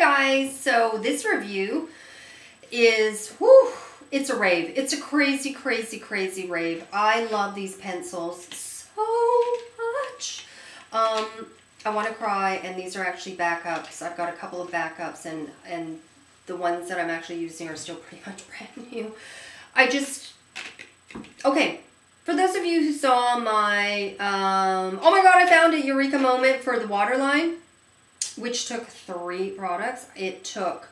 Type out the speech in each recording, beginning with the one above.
guys, so this review is, whew, it's a rave. It's a crazy, crazy, crazy rave. I love these pencils so much. I want to cry, and these are actually backups. I've got a couple of backups, and the ones that I'm actually using are still pretty much brand new. Okay, for those of you who saw my, oh my god, I found it, Eureka moment for the waterline, which took 3 products. It took,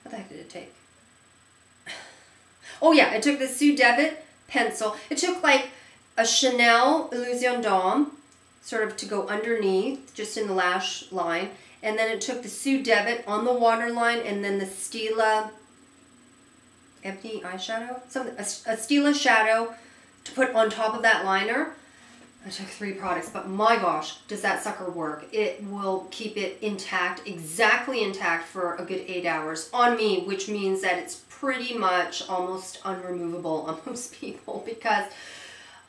what the heck did it take? Oh yeah, it took the Sue Devitt pencil. It took like a Chanel Illusion D'Homme, sort of to go underneath, just in the lash line. And then it took the Sue Devitt on the waterline, and then the Stila Ebony eyeshadow? A Stila shadow to put on top of that liner. I took 3 products, but my gosh, does that sucker work. It will keep it intact, exactly intact for a good 8 hours on me, which means that it's pretty much almost unremovable on most people, because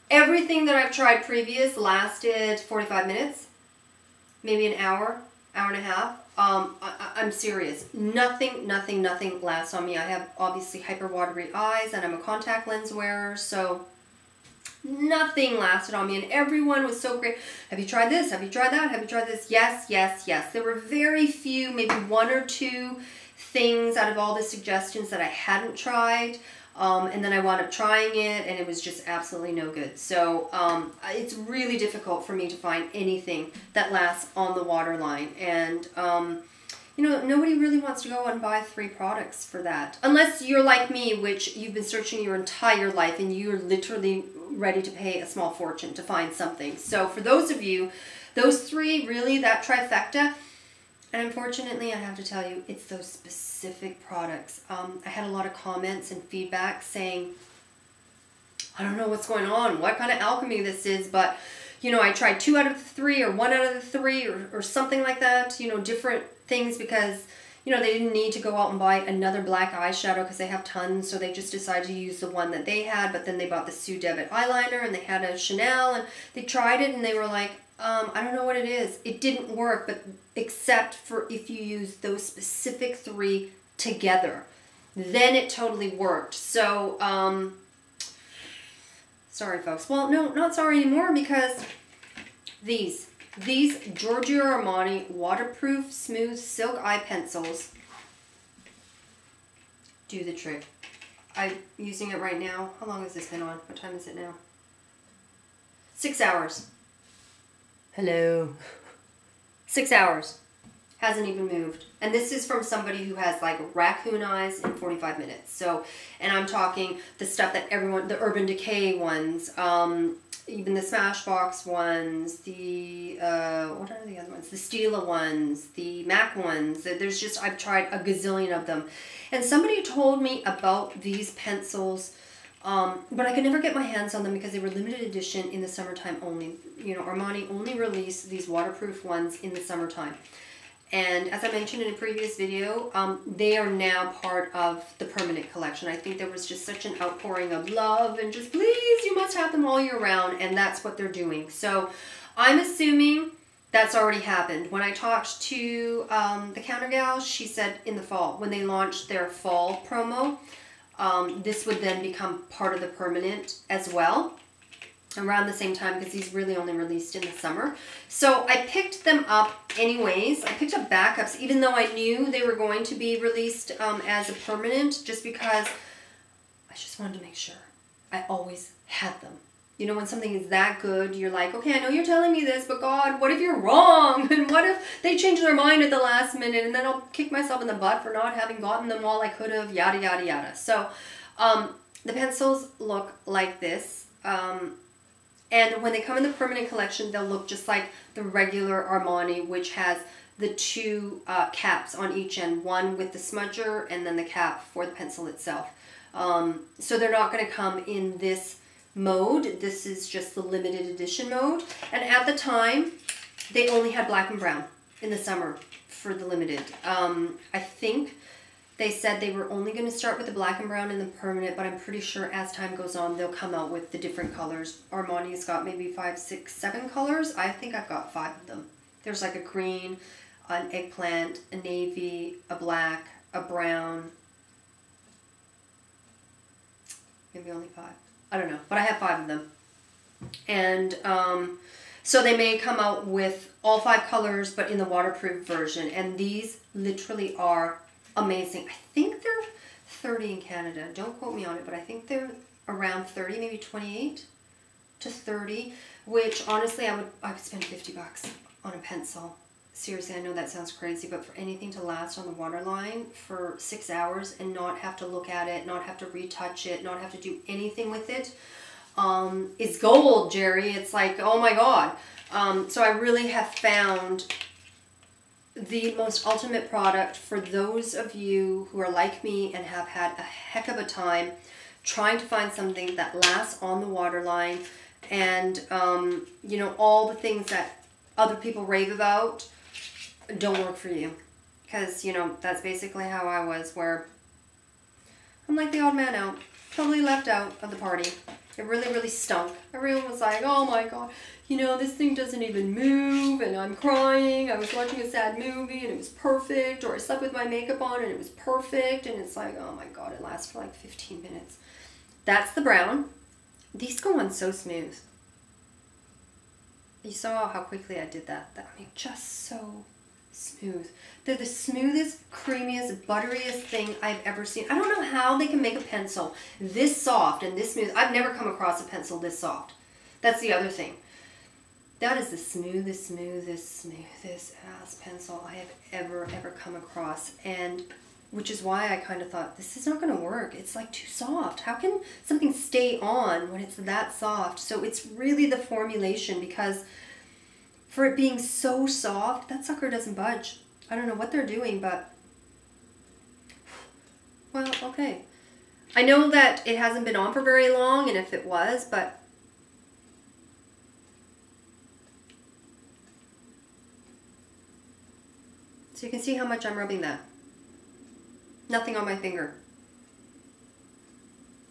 everything that I've tried previous lasted 45 minutes, maybe an hour, hour and a half. I'm serious. Nothing lasts on me. I have obviously hyper watery eyes, and I'm a contact lens wearer, so nothing lasted on me, and everyone was so great. Have you tried this? Have you tried that? Have you tried this? Yes, yes, yes. There were very few, maybe 1 or 2 things out of all the suggestions that I hadn't tried. And then I wound up trying it, and it was just absolutely no good. So it's really difficult for me to find anything that lasts on the waterline. And, you know, nobody really wants to go and buy 3 products for that. Unless you're like me, which you've been searching your entire life, and you're literally ready to pay a small fortune to find something. So for those of you, those 3, really, that trifecta. And unfortunately, I have to tell you, it's those specific products. I had a lot of comments and feedback saying, I don't know what's going on, what kind of alchemy this is, but, you know, I tried 2 out of the 3 or 1 out of the 3 or something like that, you know, different things, because, you know, they didn't need to go out and buy another black eyeshadow because they have tons, so they just decided to use the one that they had, but then they bought the Sue Devitt eyeliner, and they had a Chanel, and they tried it, and they were like, I don't know what it is. It didn't work, but except for if you use those specific 3 together, then it totally worked. So, sorry folks. Well, no, not sorry anymore, because these Giorgio Armani waterproof smooth silk eye pencils do the trick. I'm using it right now. How long has this been on? What time is it now? 6 hours. Hello. 6 hours. Hasn't even moved. And this is from somebody who has like raccoon eyes in 45 minutes. So, and I'm talking the stuff that everyone, the Urban Decay ones, even the Smashbox ones, the, what are the other ones? The Stila ones, the MAC ones. There's just, I've tried a gazillion of them. And somebody told me about these pencils, but I could never get my hands on them because they were limited edition in the summertime only. You know, Armani only released these waterproof ones in the summertime. And as I mentioned in a previous video, they are now part of the permanent collection. I think there was just such an outpouring of love and just, please, you must have them all year round. And that's what they're doing. So I'm assuming that's already happened. When I talked to the counter gal, she said in the fall, when they launched their fall promo, this would then become part of the permanent as well, around the same time, because these really only released in the summer. So I picked them up anyways. I picked up backups, even though I knew they were going to be released as a permanent, just because I just wanted to make sure I always had them. You know, when something is that good, you're like, okay, I know you're telling me this, but God, what if you're wrong? And what if they change their mind at the last minute, and then I'll kick myself in the butt for not having gotten them all I could have, yada, yada, yada. So the pencils look like this. And when they come in the permanent collection, they'll look just like the regular Armani, which has the 2 caps on each end, one with the smudger and then the cap for the pencil itself. So they're not going to come in this mode. This is just the limited edition mode. And at the time, they only had black and brown in the summer for the limited. I think they said they were only going to start with the black and brown in the permanent, but I'm pretty sure as time goes on, they'll come out with the different colors. Armani's got maybe 5, 6, 7 colors. I think I've got 5 of them. There's like a green, an eggplant, a navy, a black, a brown. Maybe only 5. I don't know, but I have 5 of them. And so they may come out with all 5 colors, but in the waterproof version. And these literally are amazing. I think they're 30 in Canada. Don't quote me on it, but I think they're around 30, maybe 28 to 30, which honestly I would spend $50 on a pencil. Seriously, I know that sounds crazy, but for anything to last on the waterline for 6 hours and not have to look at it, not have to retouch it, not have to do anything with it, it's gold, Jerry. It's like, oh my God. So I really have found the most ultimate product for those of you who are like me and have had a heck of a time trying to find something that lasts on the waterline, and you know, all the things that other people rave about don't work for you. Because, you know, that's basically how I was, where I'm like the odd man out, totally left out of the party. It really, really stunk. Everyone was like, oh my God, you know, this thing doesn't even move, and I'm crying. I was watching a sad movie and it was perfect, or I slept with my makeup on and it was perfect, and it's like, oh my God, it lasts for like 15 minutes. That's the brown. These go on so smooth. You saw how quickly I did that. I mean, just so smooth. They're the smoothest, creamiest, butteriest thing I've ever seen. I don't know how they can make a pencil this soft and this smooth. I've never come across a pencil this soft. That's the other thing. That is the smoothest, smoothest, smoothest ass pencil I have ever come across. And which is why I kind of thought, this is not going to work. It's like too soft. How can something stay on when it's that soft? So it's really the formulation, because for it being so soft, that sucker doesn't budge. I don't know what they're doing, but, well, okay. I know that it hasn't been on for very long, and if it was, but so you can see how much I'm rubbing that. Nothing on my finger.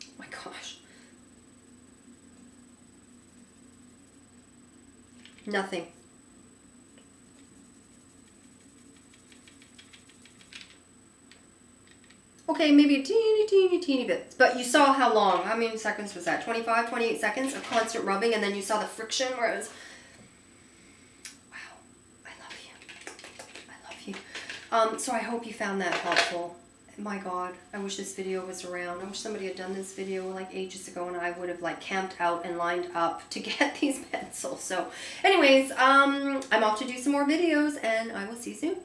Oh my gosh. Nothing. Okay, maybe a teeny bit. But you saw how long. How many seconds was that? 25, 28 seconds of constant rubbing, and then you saw the friction where it was... Wow. I love you. I love you. So I hope you found that helpful. My God, I wish this video was around. I wish somebody had done this video like ages ago, and I would have like camped out and lined up to get these pencils. So anyways, I'm off to do some more videos, and I will see you soon.